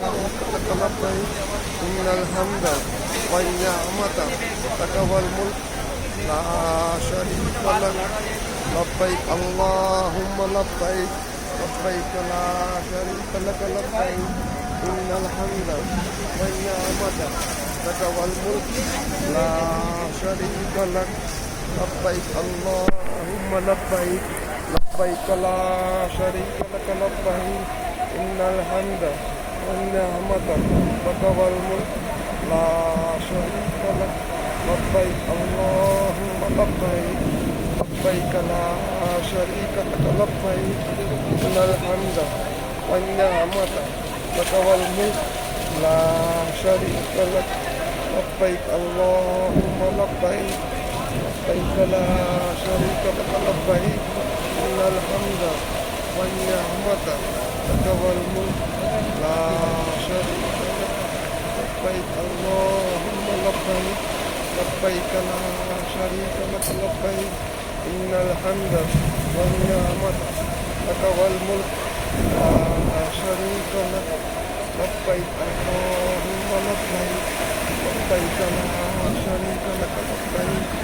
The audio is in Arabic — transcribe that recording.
لك لبيك إن الحمد والنعمة لك والملك لا شريك لك لبيك اللهم لبيك لبيك لا شريك لك لبيك إن الحمد والنعمة لك والملك لا شريك لك لبيك اللهم لبيك لبيك لا شريك لك لبيك إن الحمد والنعمة لك والملك لا شريك لك لبيك اللهم لبيك لبيك لا شريك لك لبيك إن الحمد والنعمة لك والملك لا شريك لك لبيك اللهم لبيك لبيك لا شريك لك لبيك إن الحمد والنعمة لك والملك لا شريك لك لبيك اللهم لبيك لبيك لا شريك لك لبيك إن الحمد والنعمة لك والملك لا شريك لك لبيك اللهم لبيك لبيك لا شريك لك لبيك